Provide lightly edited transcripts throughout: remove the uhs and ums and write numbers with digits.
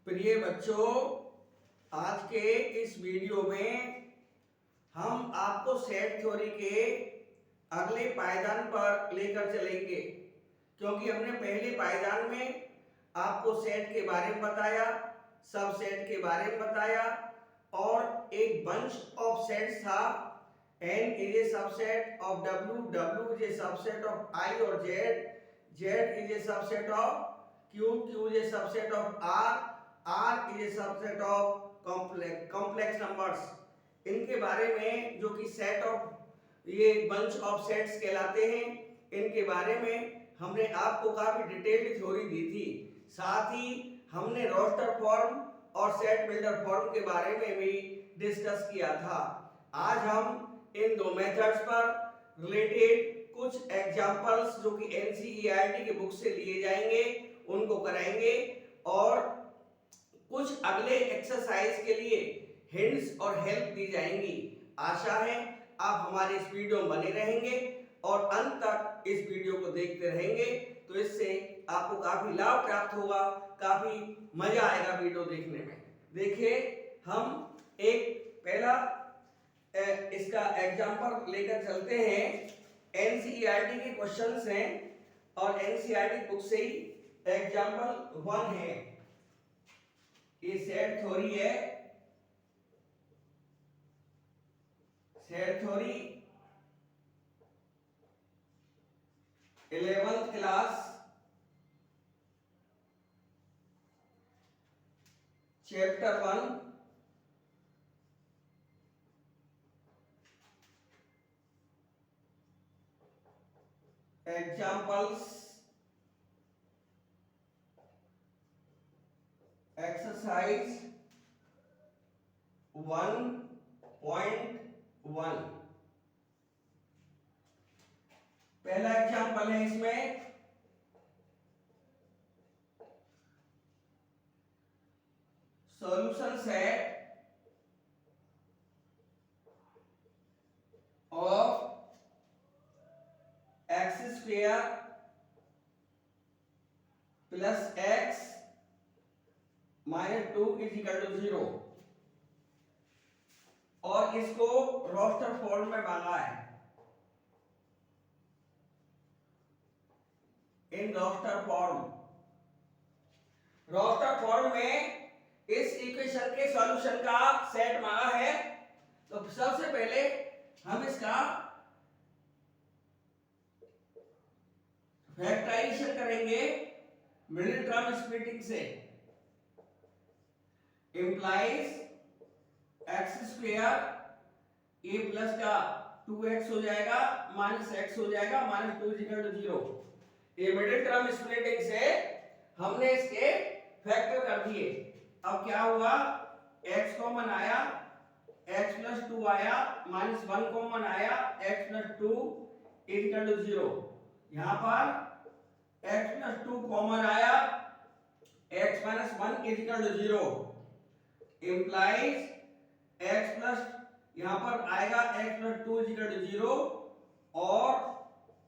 प्रिय बच्चों, आज के इस वीडियो में हम आपको सेट थ्योरी के अगले पायदान पर लेकर चलेंगे, क्योंकि हमने पहले पायदान में आपको सेट के बारे में बताया, सब सेट के बारे में बताया और एक बंच ऑफ सेट्स था। n is a subset of w, w is a subset of I और z, z is a subset of q, q is a subset of r is a subset of complex numbers। इनके बारे में जो कि set of ये bunch of sets कहलाते हैं, इनके बारे में हमने आपको काफी डिटेल्ड थ्योरी दी थी। साथ ही हमने रोस्टर फॉर्म और सेट बिल्डर फॉर्म के बारे में भी डिस्कस किया था। आज हम इन दो मेथड्स पर रिलेटेड कुछ एग्जांपल्स जो कि एनसीईआरटी के बुक से लिए जाएंगे उनको कराएंगे और कुछ अगले एक्सरसाइज के लिए हिंट्स और हेल्प दी जाएंगी। आशा है आप हमारे इस वीडियो में बने रहेंगे और अंत तक इस वीडियो को देखते रहेंगे, तो इससे आपको काफी लाभ प्राप्त होगा, काफी मजा आएगा वीडियो देखने में। देखिए, हम एक पहला इसका एग्जांपल लेकर चलते हैं। एनसीईआरटी के क्वेश्चंस हैं और एनसीईआरटी बुक से ही एग्जांपल 1 है। ये सेट थ्योरी है, set theory 11th class chapter 1 examples exercise 1.1। पहला एग्जांपल है इसमें solution set of X square plus X minus 2 is equal to 0 और इसको रोस्टर फॉर्म में मांगा है। इन रोस्टर फॉर्म में इस इक्वेशन के सॉल्यूशन का सेट मांगा है। तो सबसे पहले हम इसका फैक्टराइजेशन करेंगे मिडिल टर्म स्प्लिटिंग से। इंप्लाइज एक्स स्क्वायर ए प्लस का 2x हो जाएगा माइनस x हो जाएगा माइनस 2 इक्वल टू 0। ये मिडिल टर्म स्प्लिटिंग से हमने इसके फैक्टर कर दिए। अब क्या हुआ, x कॉमन आया, x प्लस 2 आया, माइनस 1 कॉमन आया, x प्लस 2 इक्वल टू 0। यहां पर x प्लस 2 कॉमन आया, x minus 1 equal to 0 implies x plus यहां पर आएगा x प्लस 2 इक्वल टू 0 और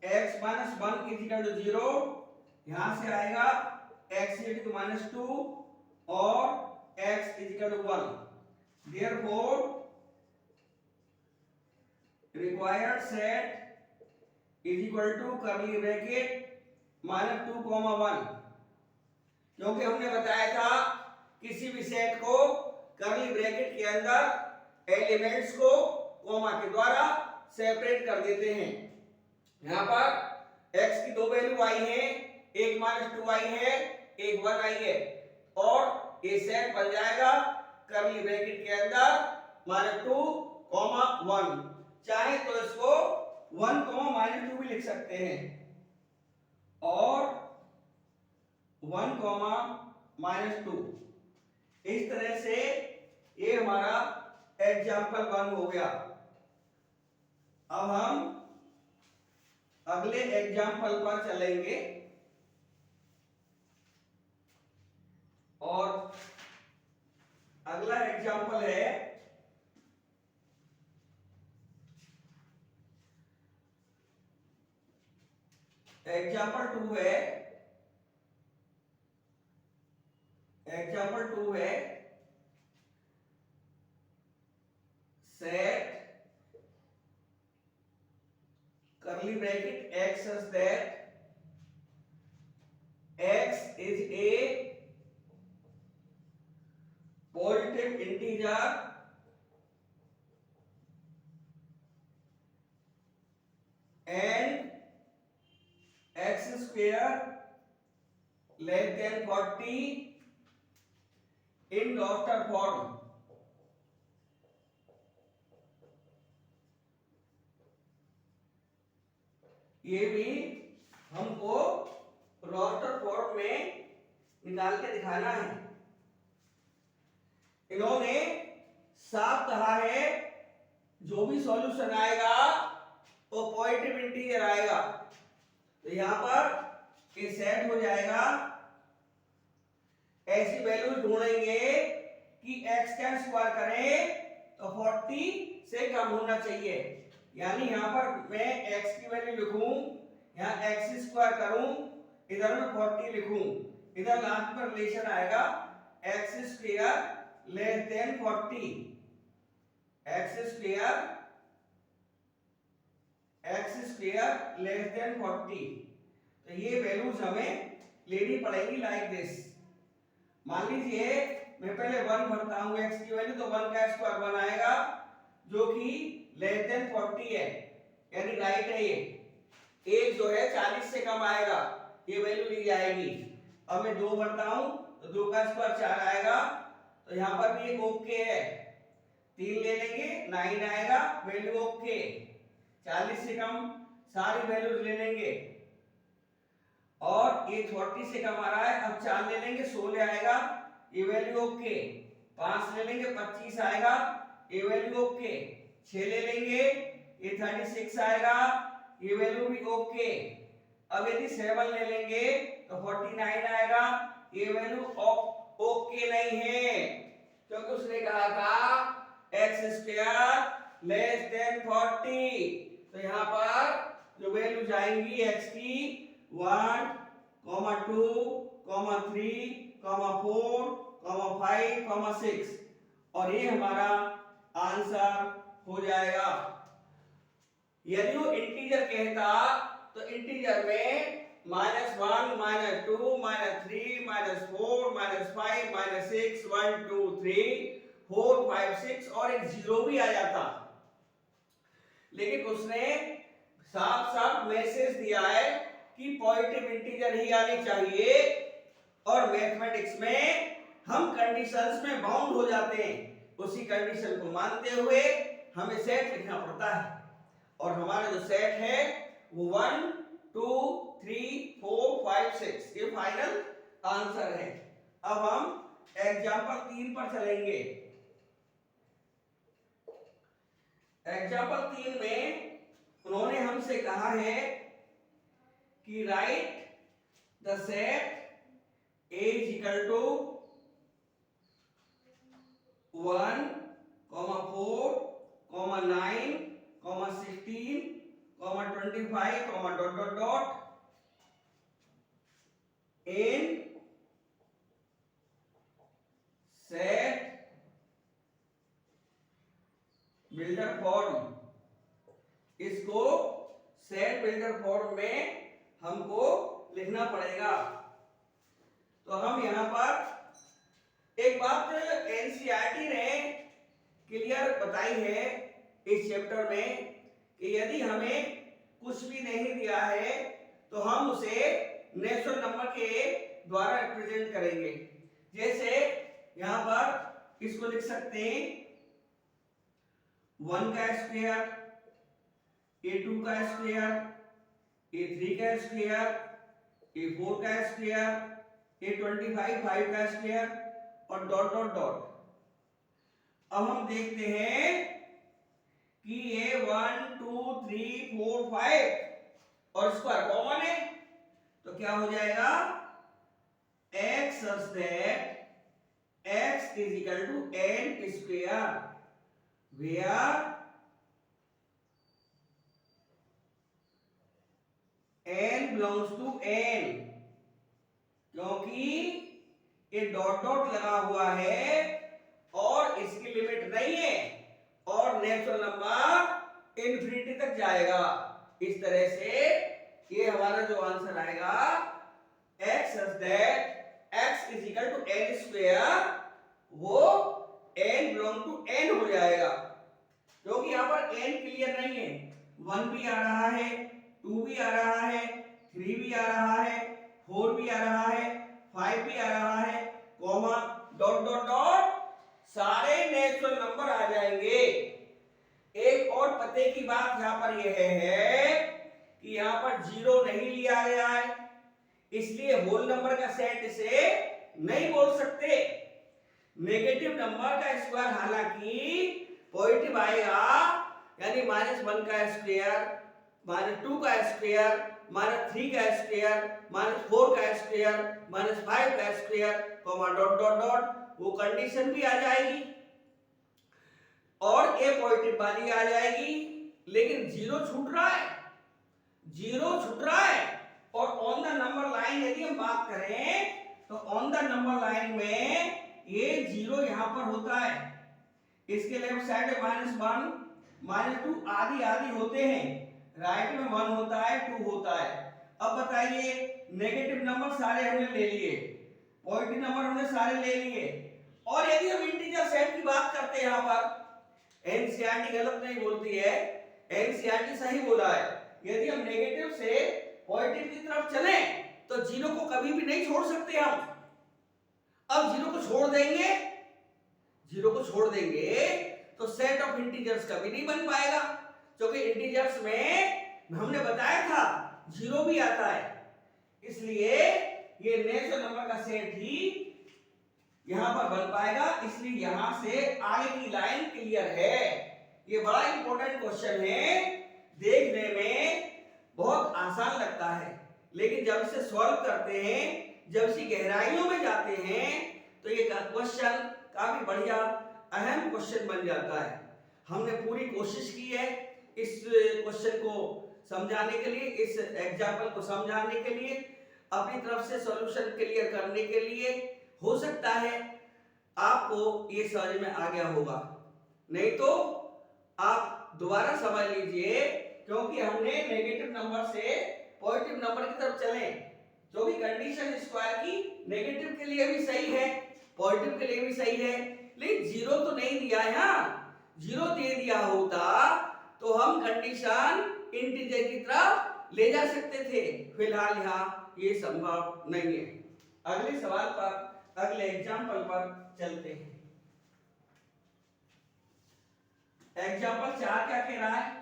x माइनस 1 इक्वल टू 0। यहां से आएगा x इक्वल टू माइनस 2 और x equal to 1। Therefore required set is equal to curly bracket minus 2 comma 1। क्योंकि हमने बताया था किसी भी सेट को कर्ली ब्रैकेट के अंदर एलिमेंट्स को कॉमा के द्वारा सेपरेट कर देते हैं। यहां पर x की दो वैल्यू आई है, एक माइनस 2 आई है, एक 1 आई है और ये सेट बन जाएगा कर्ली ब्रैकेट के अंदर माइनस 2 कॉमा 1। चाहे तो इसको 1 कॉमा माइनस 2 भी लिख सकते हैं और 1 कॉमा माइनस 2। इस तरह से ये हमारा एग्जाम्पल 1 हो गया। अब हम अगले एग्जाम्पल पर चलेंगे और अगला एग्जाम्पल है एग्जाम्पल 2 है एग्जाम्पल 2 है set curly bracket x such that x is a positive integer and x square less than 40 in Doctor form. ये भी हमको रोस्टर फॉर्म में निकाल के दिखाना है। इन्होंने साफ कहा है जो भी सॉल्यूशन आएगा वो पॉजिटिव इंटीजर आएगा। तो यहां पर ये सेट हो जाएगा। ऐसी वैल्यू ढूंढेंगे कि x का स्क्वायर करें तो 40 से कम होना चाहिए। यानी यहां पर मैं x की वैल्यू लिखूं, यहां x स्क्वायर करूं, इधर में 40 लिखूं, इधर लास्ट में रिलेशन आएगा x square less than 40, x square less than 40। तो ये वैल्यूज हमें लेनी पड़ेगी लाइक दिस। मान लीजिए मैं पहले 1 भरता हूं x की वैल्यू, तो 1 का स्क्वायर 1 आएगा जो कि लेस देन 40 है, यानी राइट है। ये एक जो है 40 से कम आएगा, ये वैल्यू ली जाएगी। अब मैं 2 भरता हूं तो 2 का स्क्वायर 4 आएगा, तो यहां पर भी एक ओके है। 3 ले लेंगे 9 आएगा, वैल्यू ओके। 40 से कम सारी वैल्यूज ले लेंगे और ये 40 से कम आ रहा है, अब 4 ले लेंगे 16 आएगा, ये वैल्यू ओके। 5 ले लेंगे 25 आएगा, ये वैल्यू ओके। 6 ले लेंगे ये 36 आएगा, ये वैल्यू भी ओके। अब यदि 7 ले लेंगे तो 49 आएगा, ये वैल्यू ओके नहीं है, क्योंकि उसने कहा था x स्क्वायर लेस देन 40। तो यहां पर जो वैल्यू जाएंगी x की 1, 2, 3, 4, 5, 6, और ये हमारा आंसर हो जाएगा। यदि वो इंटीजर कहता तो इंटीजर में -1, -2, -3, -4, -5, -6, 1, 2, 3, 4, 5, 6 और एक 0 भी आ जाता। लेकिन उसने साफ साफ मैसेज दिया है कि पॉजिटिव इंटीजर ही आनी चाहिए, और मैथमेटिक्स में हम कंडीशंस में बाउंड हो जाते हैं। उसी कंडीशन को मानते हुए हमें सेट लिखना पड़ता है, और हमारा जो सेट है वो 1, 2, 3, 4, 5, 6 ये फाइनल आंसर है। अब हम एग्जांपल 3 पर चलेंगे। एग्जांपल 3 में उन्होंने हमसे कहा है कि right the set A is equal to 1, 4, 9, 16, 25, in set builder form। इसको सेट बिल्डर फॉर्म में हमको लिखना पड़ेगा। तो हम यहां पर एक बात एनसीईआरटी ने क्लियर बताई है इस चैप्टर में कि यदि हमें कुछ भी नहीं दिया है तो हम उसे नेचुरल नंबर के द्वारा रिप्रेजेंट करेंगे। जैसे यहां पर इसको लिख सकते हैं 1 का स्क्वायर, a2 का स्क्वायर, a3 का स्क्वायर, a4 का स्क्वायर, a25 5 का स्क्वायर और डॉट डॉट डॉट। अब हम देखते हैं कि ये 1, 2, 3, 4, 5 और स्क्वायर कॉमन है, तो क्या हो जाएगा x such that x is equal to n square, where n belongs to n, क्योंकि ये डॉट डॉट लगा हुआ है और इसकी लिमिट नहीं है और नेचुरल नंबर इन्फिनिटी तक जाएगा। इस तरह से ये हमारा जो आंसर आएगा x such that x is equal to n square, वो n belong to n हो जाएगा क्योंकि यहाँ पर n क्लियर नहीं है। 1 भी आ रहा है, 2 भी आ रहा है, 3 भी आ रहा है, 4 भी आ रहा है, 5 भी आ रहा है, कॉमा डॉट डॉट डॉट सारे नेचुरल नंबर आ जाएंगे। एक और पते की बात यहाँ पर यह है कि यहाँ पर जीरो नहीं लिया गया है, इसलिए होल नंबर का सेट से नहीं बोल सकते। नेगेटिव नंबर का स्क्वायर हालांकि पॉजिटिव आएगा, यानी -1 का स्क्वायर, -2 का स्क्वायर, -3 का स्क्वायर, -4 का स्क्वायर, -5 का square, comma dot dot dot, वो कंडीशन भी आ जाएगी और ए पॉजिटिव वाली आ जाएगी। लेकिन जीरो छूट रहा है, जीरो छूट रहा है। और ऑन द नंबर लाइन यदि हम बात करें तो ऑन द नंबर लाइन में ये जीरो यहां पर होता है, इसके लेफ्ट साइड में -1 -2 आदि आदि होते हैं, राइट में 1 होता है, 2 होता है। अब बताइए, नेगेटिव नंबर सारे हमने ले लिए, पॉजिटिव नंबर हमने सारे ले लिए, और यदि हम इंटीजर सेट की बात करते हैं, यहां पर एनसीईआरटी गलत नहीं बोलती है, एनसीईआरटी सही बोला है। यदि हम नेगेटिव से पॉजिटिव की तरफ चले तो जीरो को कभी भी नहीं छोड़ सकते हम। अब जीरो को छोड़ देंगे, जीरो को छोड़ देंगे तो सेट ऑफ इंटीजर्स कभी नहीं बन पाएगा, क्योंकि इंटीजर्स में हमने बताया था जीरो भी आता है, इसलिए ये नेचुरल नंबर का सेट ही यहां पर बन पाएगा। इसलिए यहां से आगे की लाइन क्लियर है। ये बड़ा इंपॉर्टेंट क्वेश्चन है, देखने में बहुत आसान लगता है, लेकिन जब इसे सॉल्व करते हैं, जब इसी गहराइयों में जाते हैं, तो ये क्वेश्चन काफी बढ़िया अहम क्वेश्चन बन जाता है। हमने पूरी कोशिश की है इस क्वेश्चन को समझाने के लिए, इस एग्जाम्पल को समझाने के लिए, अपनी तरफ से सॉल्यूशन क्लियर करने के लिए। हो सकता है आपको ये समझ में आ गया होगा, नहीं तो आप दोबारा समझ लीजिए, क्योंकि हमने नेगेटिव नंबर से पॉजिटिव नंबर की तरफ चले, जो भी कंडीशन स्क्वायर की नेगेटिव के लिए भी सही है, पॉजिटिव के लिए भी सही है, लेकिन जीरो तो नहीं दिया है। हाँ, जीरो दे दिया होता तो हम कंडीशन इंटीजर की तरफ ले जा सकते थे, फिलहाल यहाँ ये संभव नहीं है। अगले सवाल पर, अगले एग्जाम्पल पर चलते हैं। एग्जाम्पल 4 क्या कह रहा है?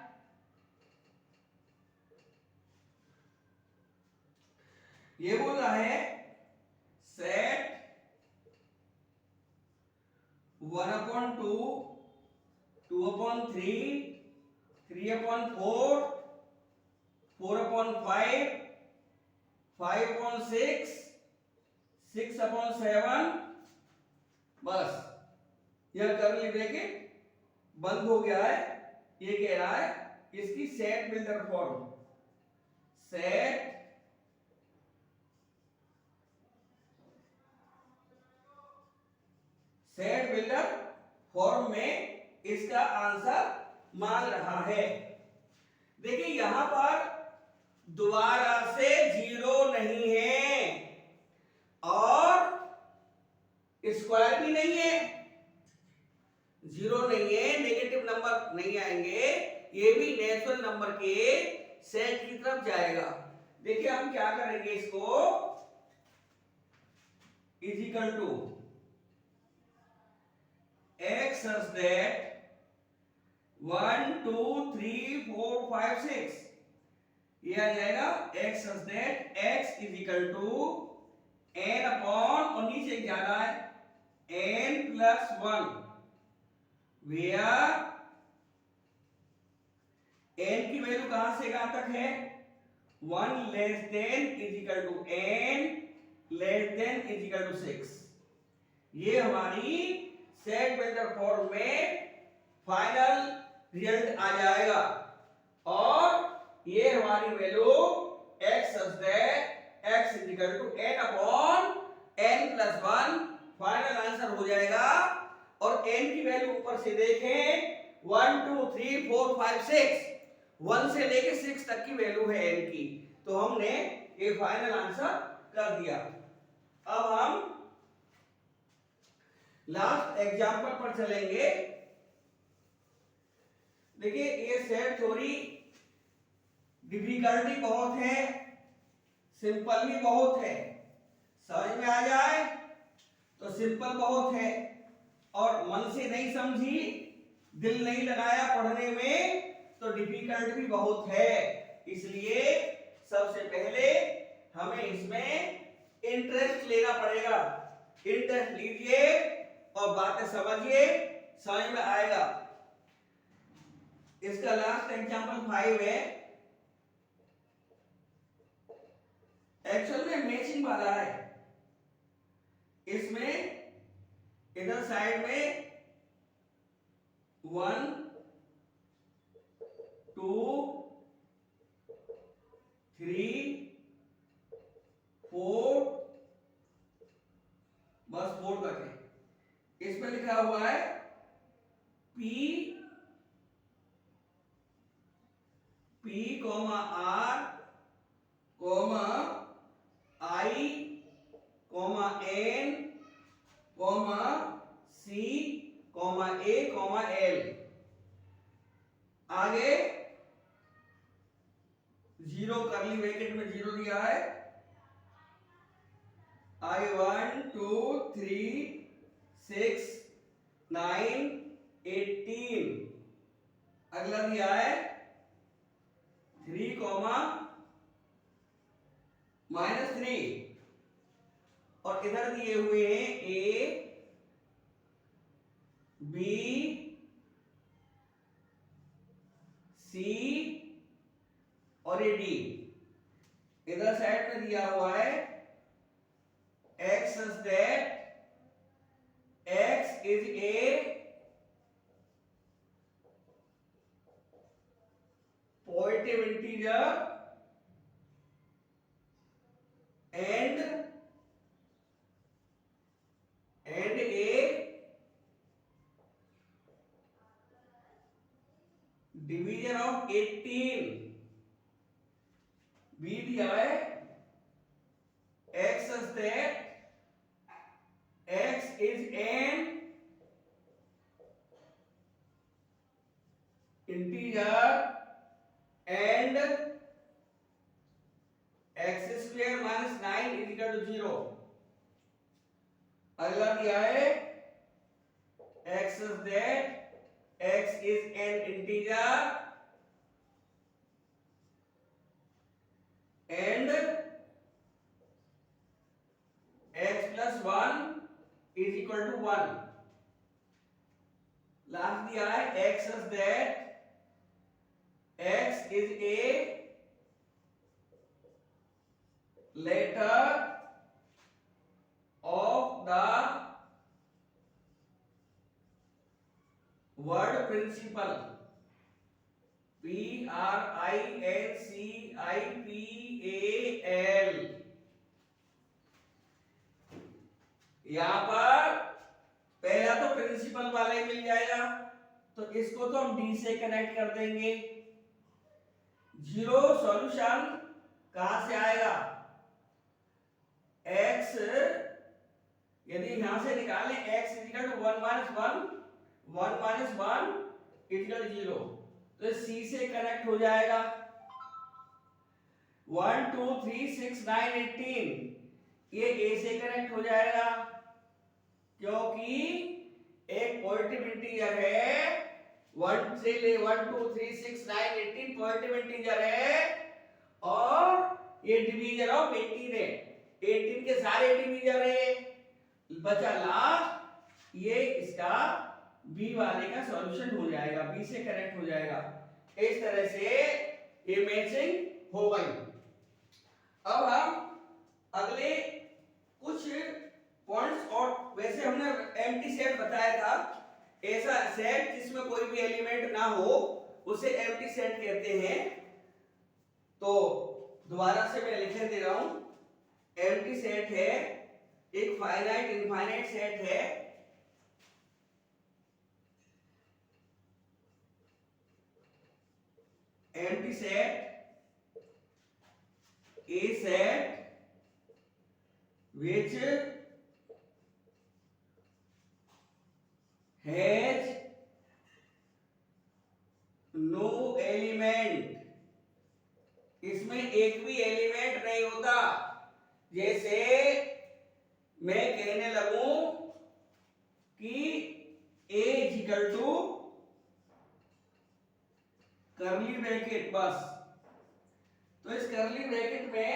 ये बोल रहा है सेट 1/2, 2/3, 3/4, 4/5, 5/6, 6/7, बस यह कर्ली ब्रैकेट बंद हो गया है। ये कह रहा है इसकी set builder form, set builder form में इसका आंसर मांग रहा है। देखिए यहां पर दोबारा से जीरो नहीं है और स्क्वायर भी नहीं है, जीरो नहीं है, नेगेटिव नंबर नहीं आएंगे, ये भी नेचुरल नंबर के सेट की तरफ जाएगा। देखिए हम क्या करेंगे, इसको is equal to x such that 1 2 3 4 5 6, ये आ जाएगा x such that x is equal to n upon, और नीचे क्या आ रहा है n plus 1, where n की वैल्यू कहां से कहां तक है, 1 less than is equal to n less than is equal to 6। ये हमारी सेट बिल्डर फॉर्म में फाइनल रिजल्ट आ जाएगा, और ये हमारी value x such that x is equal to n upon n plus 1 और n की वैल्यू ऊपर से देखें 1 2 3 4 5 6, 1 से लेके 6 तक की वैल्यू है n की, तो हमने ये फाइनल आंसर कर दिया। अब हम लास्ट एग्जांपल पर चलेंगे। देखिए ये सेट थ्योरी डिफिकल्टी बहुत है, सिंपल भी बहुत है। समझ में आ जाए तो सिंपल बहुत है, और मन से नहीं समझी, दिल नहीं लगाया पढ़ने में तो डिफिकल्ट भी बहुत है। इसलिए सबसे पहले हमें इसमें इंटरेस्ट लेना पड़ेगा। इंटरेस्ट लीजिए और बातें समझिए, समझ में आएगा। इसका लास्ट एग्जांपल 5 है, एक्चुअल में मैचिंग वाला है। इसमें इधर साइड में 1 2 3 4, बस 4 तक है। इसमें लिखा हुआ है P R, I, N, C, A, L। आगे 0 करली ब्रैकेट में 0 दिया है। I 1 2 3 6 9 18। अगला दिया है 3, -3, और इधर दिए हुए हैं A, B, C और ये D। इधर साइड में दिया हुआ है X such that X is a positive integer and a division of 18। B दिया है X such that X is an integer and x square minus 9 is equal to 0। अगला दिया है x such that x is an integer and x plus 1 is equal to 1। Last दिया है x such that x is a letter of the word principal, Principal। यहां पर पहला तो principal वाला ही मिल जाएगा, तो इसको तो हम डी से कनेक्ट कर देंगे। 0 सॉल्यूशन कहां से आएगा? x यदि यहां से निकालें x is equal to 1 minus 1 is equal to 0, तो c से कनेक्ट हो जाएगा। 1 2 3 6 9 18 ये a से कनेक्ट हो जाएगा, क्योंकि एक पॉजिटिव इंटीजर है। 1 से ले 1 2 3 6 9 18 पॉजिटिव इंटीजर है, और ये डिवीजन ऑफ 18 है। 18 के सारे डिवीजर है, बचा लास्ट, ये इसका बी वाले का सॉल्यूशन हो जाएगा, बी से कनेक्ट हो जाएगा। इस तरह से ये मैचिंग हो गई। अब हम अगले कुछ पॉइंट्स, और वैसे हमने एम्प्टी सेट बताया था, ऐसा सेट जिसमें कोई भी एलिमेंट ना हो उसे एम्प्टी सेट कहते हैं। तो दोबारा से मैं लिख दे रहा हूं, एम्प्टी सेट है एक फाइनाइट इनफाइनाइट सेट है empty set, a set which has no element, इसमें एक भी एलिमेंट नहीं होता। जैसे मैं कहने लगूं कि a is equal to curly bracket, बस। तो इस कर्ली ब्रैकेट में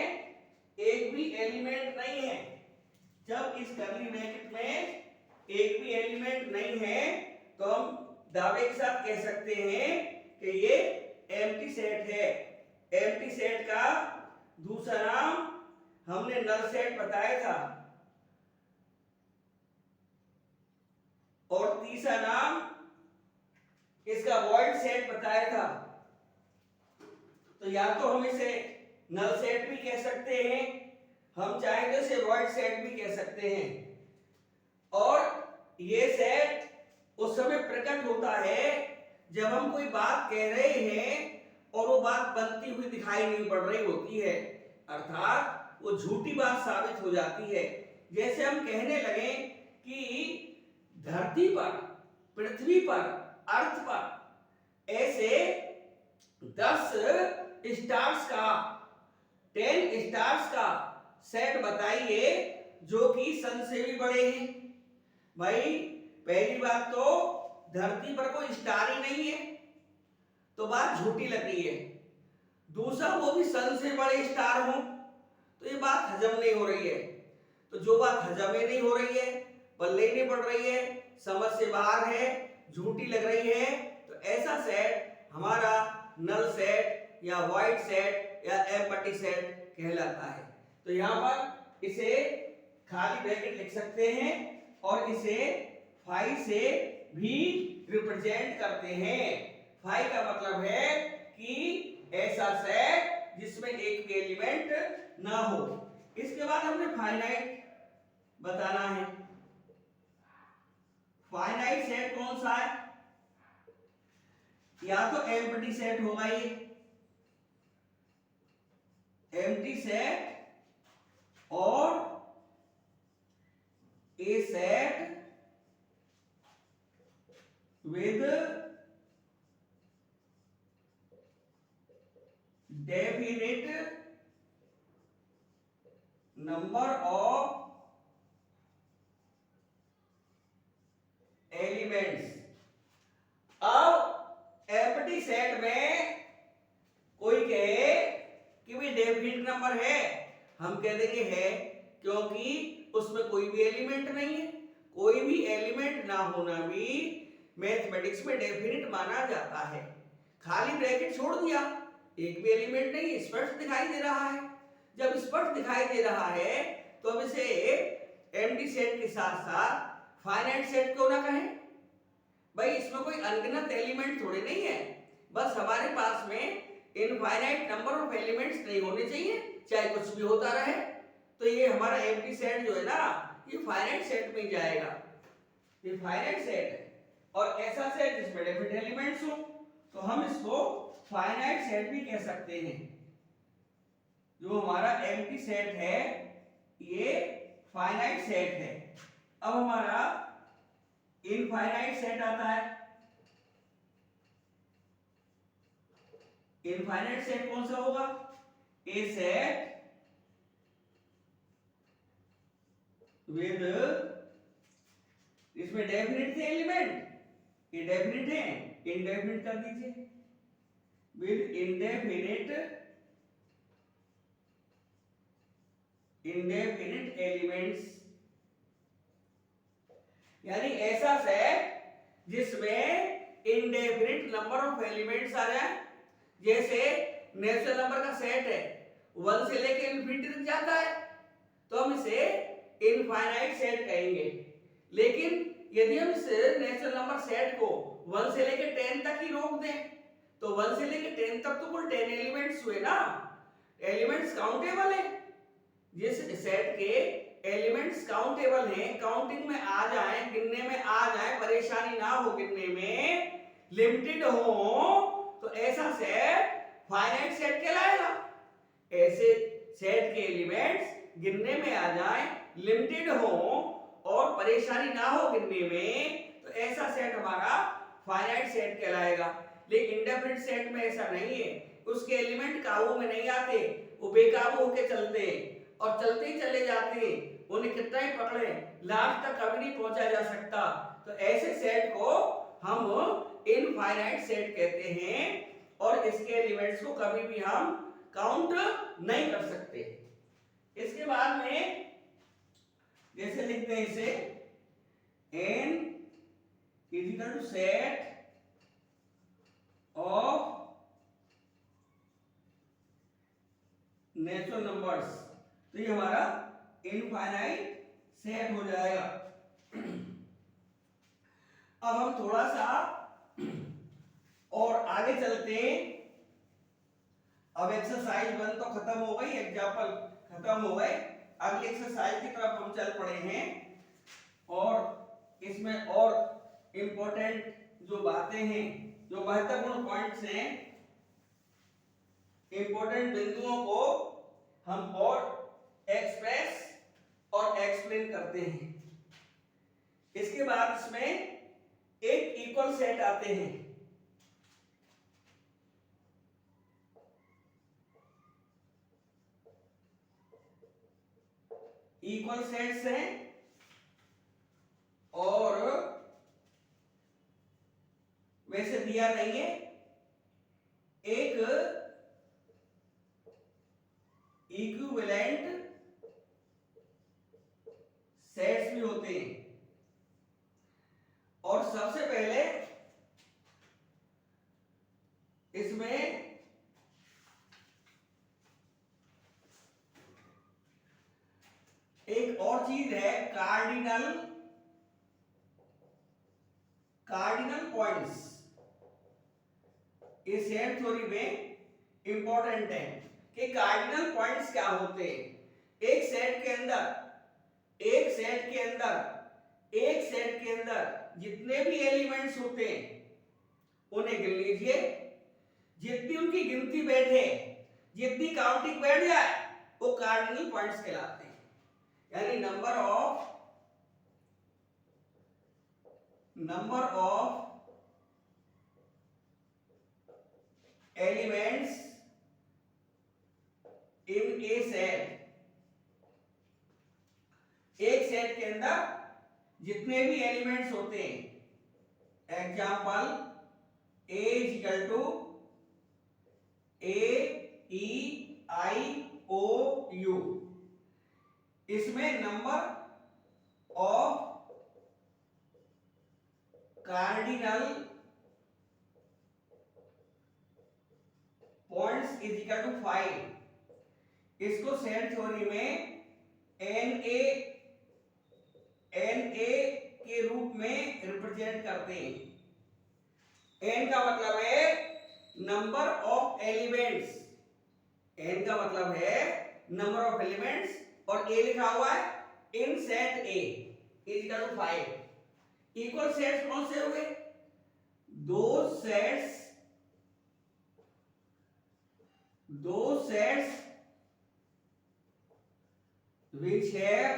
एक भी एलिमेंट नहीं है। जब इस कर्ली ब्रैकेट में एक भी एलिमेंट नहीं है तो हम दावे के साथ कह सकते हैं कि ये एम्प्टी सेट है। एम्प्टी सेट का दूसरा नाम हमने नल सेट बताया था, और तीसरा नाम इसका वॉइड सेट बताया था। तो या तो हम इसे नल सेट भी कह सकते हैं, हम चाहें तो इसे वॉइड सेट भी कह सकते हैं। और ये सेट उस समय प्रकट होता है जब हम कोई बात कह रहे हैं और वो बात बनती हुई दिखाई नहीं पड़ रही होती है, अर्थात वो झूठी बात साबित हो जाती है। जैसे हम कहने लगे कि धरती पर, पृथ्वी पर, अर्थ पर ऐसे 10 स्टार्स का, 10 स्टार्स का सेट बताइए जो कि सन से भी बड़े हैं। भाई पहली बात तो धरती पर कोई स्टार ही नहीं है, तो बात झूठी लग रही है। दूसरा वो भी सन से बड़े स्टार हों तो ये बात हजम नहीं हो रही है। तो जो बात हजम ही नहीं हो रही है, पल्ले नहीं पड़ रही है, समझ से बाहर है, झूठी लग रही है, तो ऐसा सेट हमारा नल सेट या वॉइड सेट या एम्प्टी सेट कहलाता है। तो यहाँ पर इसे खाली ब्रैकेट लिख सकते हैं और इसे फाई से भी रिप्रेजेंट करते हैं। फाई का मतलब है कि ऐसा सेट जिसमें एक भी एलिमेंट ना हो। इसके बाद हमने फाइनाइट बताना है। फाइनाइट सेट कौन सा है? या तो एम्प्टी सेट होगा ये, एम्प्टी सेट, और a set with definite number of elements। अब एम्प्टी सेट में कोई कहे कि भी डेफिनिट नंबर है, हम कह देंगे है, क्योंकि उसमें कोई भी एलिमेंट नहीं है। कोई भी एलिमेंट ना होना भी मैथमेटिक्स में डेफिनिट माना जाता है। खाली ब्रैकेट छोड़ दिया, एक भी एलिमेंट नहीं, स्पष्ट दिखाई दे रहा है। जब स्पष्ट दिखाई दे रहा है तो अब इसे एम्प्टी सेट के साथ साथ फाइनाइट सेट क्यों ना कहें? भाई इसमें कोई अनगिनत एलिमेंट थोड़े नहीं है, बस हमारे पास में इनफाइनाइट नंबर ऑफ एलिमेंट्स नहीं होने चाहिए, चाहे कुछ भी होता रहे। तो ये हमारा एम्प्टी सेट जो है ना, ये फाइनाइट सेट में जाएगा। ये फाइनाइट सेट है, और ऐसा सेट जिसमें डेफिनिट एलिमेंट्स हो तो हम इसको फाइनाइट सेट भी कह सकते हैं। जो हमारा एम्प्टी सेट है ये फाइनाइट सेट है। अब हमारा इनफाइनाइट सेट आता है। इनफाइनाइट सेट कौन सा होगा? ए सेट विद, इसमें डेफिनिट थे एलिमेंट, ये डेफिनिट है, इनडेफिनिट कर दीजिए, विद इनडेफिनिट एलिमेंट्स। यानी ऐसा सेट जिसमें इनडेफिनिट नंबर ऑफ एलिमेंट्स आ जाए। जैसे नेचुरल नंबर का सेट है, 1 से लेके इनफिनिटी तक जाता है, तो हम इसे इनफाइनाइट सेट कहेंगे। लेकिन यदि हम इस नेचुरल नंबर सेट को 1 से लेके 10 तक ही रोक दें, तो 1 से लेके 10 तक तो कुल 10 एलिमेंट्स हुए ना, एलिमेंट्स काउंटेबल है। जिस सेट के एलिमेंट्स काउंटेबल हैं, काउंटिंग में आ जाए, गिनने में आ जाए, परेशानी ना हो गिनने में, लिमिटेड हो, तो ऐसा सेट फाइनाइट सेट कहलाएगा। ऐसे सेट के एलिमेंट्स गिनने में आ जाए, लिमिटेड हो और परेशानी ना हो गिनने में, तो ऐसा सेट हमारा फाइनाइट सेट कहलाएगा। लेकिन इंडेफिनिट सेट में ऐसा नहीं है, उसके एलिमेंट काबू में नहीं आते, वो बेकाबू होके चलते हैं और चलते ही चले जाते हैं, उन्हें कितना ही पकड़े लास्ट तक कभी नहीं पहुंचा जा सकता। तो ऐसे सेट को हम इनफाइनाइट सेट कहते हैं और इसके एलिमेंट्स को कभी भी हम काउंट नहीं कर सकते। इसके बाद में जैसे लिखते हैं इसे n is equal to set of natural numbers, तो ये हमारा इनफाइनाइट सेट हो जाएगा। अब हम थोड़ा सा और आगे चलते हैं। अब एक्सरसाइज 1 तो खत्म हो गई, एग्जाम्पल खत्म हो गए, अगली एक्सरसाइज की तरफ हम चल पड़े हैं और इसमें और इंपॉर्टेंट जो बातें हैं, जो महत्वपूर्ण पॉइंट्स हैं, इंपॉर्टेंट बिंदुओं को हम और एक्सप्रेस और एक्सप्लेन करते हैं। इसके बाद इसमें एक इक्वल सेट आते हैं। इक्वल सेट्स हैं और वैसे दिया नहीं है, एक इक्विवेलेंट सेट्स भी होते हैं। और सबसे पहले इसमें एक और चीज है, कार्डिनल पॉइंट्स। इस सेट थ्योरी में इंपॉर्टेंट है कि कार्डिनल पॉइंट्स क्या होते हैं। एक सेट के अंदर जितने भी एलिमेंट्स होते हैं उन्हें गिन लीजिए, जितनी उनकी गिनती बैठे, जितनी काउंटिंग बैठ जाए, वो कार्डिनल पॉइंट्स कहलाते हैं। यानी number of elements in A set, एक सेट के अंदर जितने भी एलिमेंट्स होते हैं, example A is equal to A E I O U, इसमें number of cardinal points is equal to 5। इसको सेट थ्योरी में NA के रूप में रिप्रेजेंट करते हैं। n का मतलब है नंबर ऑफ एलिमेंट्स, n का मतलब है नंबर ऑफ एलिमेंट्स, और a लिखा हुआ है in set A is equal to 5। Equal sets कौन से हुए? दो sets which have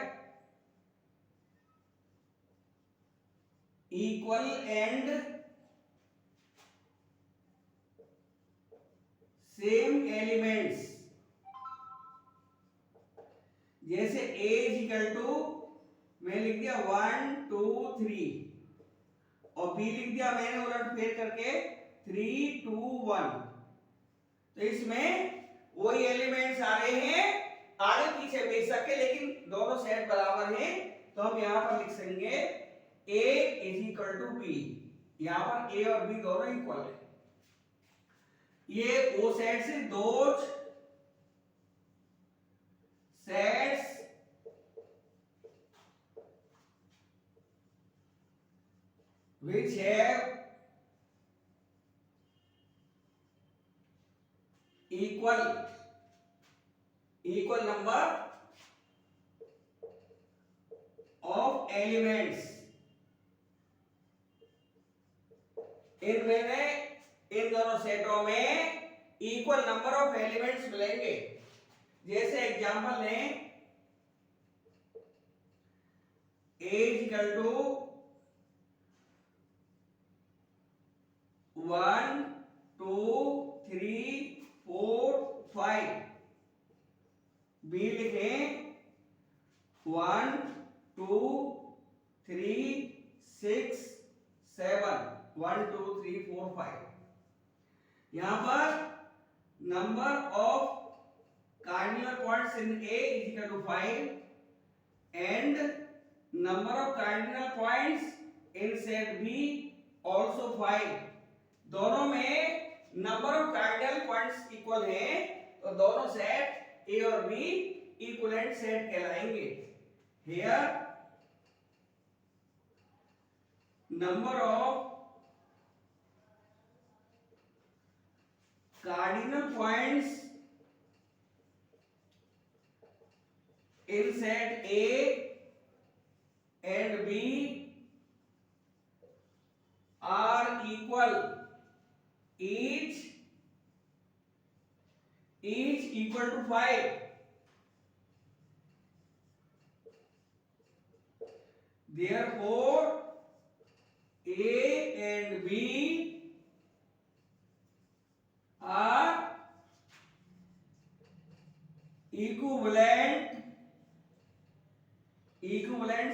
equal and same elements। जैसे A is equal to मैं लिख दिया 1 2 3 और B लिख दिया मैंने उलट फेर करके 3 2 1। तो इसमें वही एलिमेंट्स आ रहे हैं, आगे पीछे बेशक है लेकिन दोनों सेट बराबर हैं, तो हम यहां पर लिख सकेंगे A is equal to B। यहां पर A और B दोनों इक्वल है। ये वो सेट्स है, दो sets which have equal number of elements। इन दोनों सेटों में इक्वल नंबर ऑफ एलिमेंट्स मिलेंगे। जैसे एग्जांपल लें, A is equal to 1 2 3 4 5, B लिखें 1 2 3 6 7, 1 2 3 4 5। यहां पर number of cardinal points in A is equal to 5 and number of cardinal points in set B also 5। दोनों में number of cardinal points equal हैं, तो दोनों सेट A और B इक्विवेलेंट सेट कहलाएंगे। Here number of cardinal points in set A and B are equal, each equal to 5। Therefore A and B are equivalent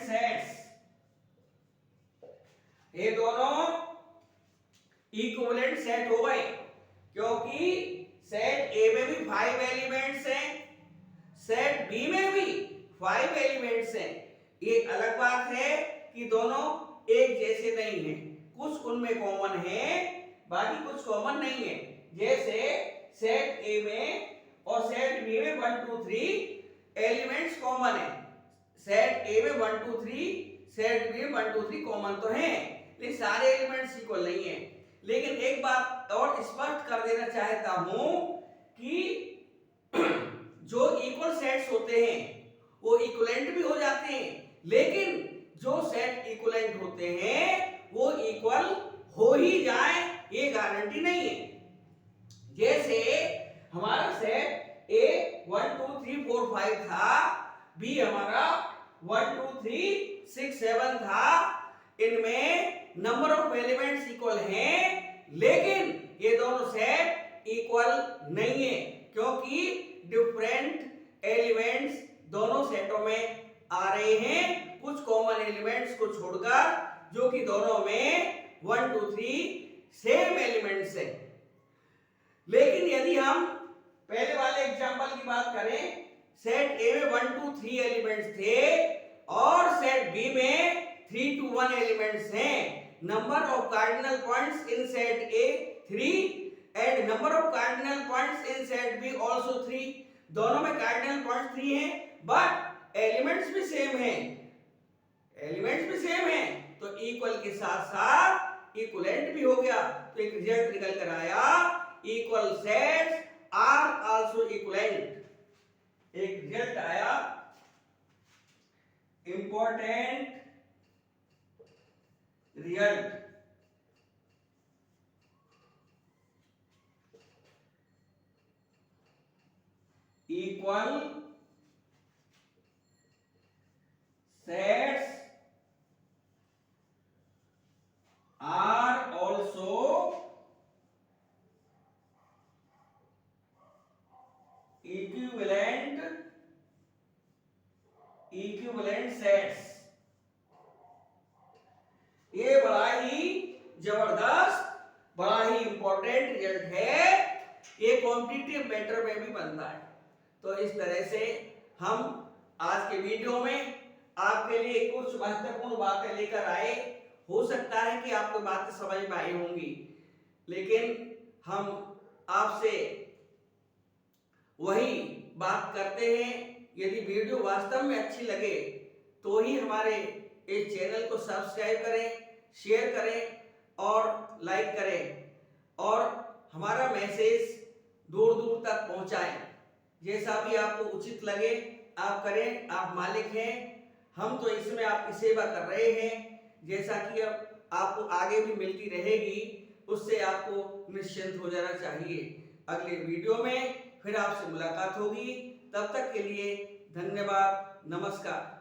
sets. ये दोनों equivalent set हो गए, क्योंकि सेट ए में भी 5 एलिमेंट्स हैं, सेट बी में भी 5 एलिमेंट्स हैं। ये अलग बात है कि दोनों एक जैसे नहीं हैं, कुछ उनमें कॉमन है, बाकी कुछ कॉमन नहीं है। जैसे सेट ए में और सेट बी में 1 2 3 एलिमेंट्स कॉमन है, सेट ए में 1 2 3, सेट बी में 1 2 3 कॉमन तो हैं, लेकिन सारे एलिमेंट्स इक्वल नहीं है। लेकिन एक बात और स्पष्ट कर देना चाहता हूं कि जो इक्वल सेट्स होते हैं वो इक्विवेलेंट भी हो जाते हैं, लेकिन जो सेट इक्विवेलेंट होते हैं वो इक्वल हो ही जाए ये गारंटी नहीं है। जैसे हमारा सेट ए 1 2 3 4 5 था, बी हमारा 1 2 3 6 7 था, इनमें नंबर ऑफ एलिमेंट्स इक्वल हैं, लेकिन ये दोनों सेट इक्वल नहीं है, क्योंकि डिफरेंट एलिमेंट्स दोनों सेटों में आ रहे हैं, कुछ कॉमन एलिमेंट्स को छोड़कर, जो कि दोनों में 1 2 3 सेम एलिमेंट्स हैं। लेकिन यदि हम पहले वाले एग्जांपल की बात करें, सेट ए में 1 2 3 एलिमेंट्स थे और सेट बी में 3 to 1 एलिमेंट्स हैं। Number of cardinal points in set A 3 and number of cardinal points in set be also 3। दोनों में कार्डिनल पॉइंट्स 3 हैं, बट एलिमेंट्स भी सेम हैं, एलिमेंट्स भी सेम हैं, तो इक्वल के साथ साथ इक्विवेलेंट भी हो गया। तो एक रिजल्ट निकल कर आया, equal sets are also equivalent. एक रिजल्ट आया, important result. Equal sets are also equivalent sets. ये बड़ा ही जबरदस्त, बड़ा ही इंपॉर्टेंट रिजल्ट है, ये कॉम्पिटिटिव मैटर में भी बनता है। तो इस तरह से हम आज के वीडियो में आपके लिए कुछ महत्वपूर्ण बातें लेकर आए। हो सकता है कि आपको बातें समझ में आई होंगी, लेकिन हम आपसे वही बात करते हैं, यदि वीडियो वास्तव में अच्छी लगे तो ही हमारे इस चैनल को सब्सक्राइब करें, शेयर करें और लाइक करें, और हमारा मैसेज दूर दूर तक पहुंचाएं। जैसा भी आपको उचित लगे आप करें, आप मालिक हैं, हम तो इसमें आपकी सेवा कर रहे हैं। जैसा कि अब आपको आगे भी मिलती रहेगी, उससे आपको निश्चिंत हो जाना चाहिए। अगले वीडियो में फिर आपसे मुलाकात होगी। तब तक के लिए धन्यवाद, नमस्कार।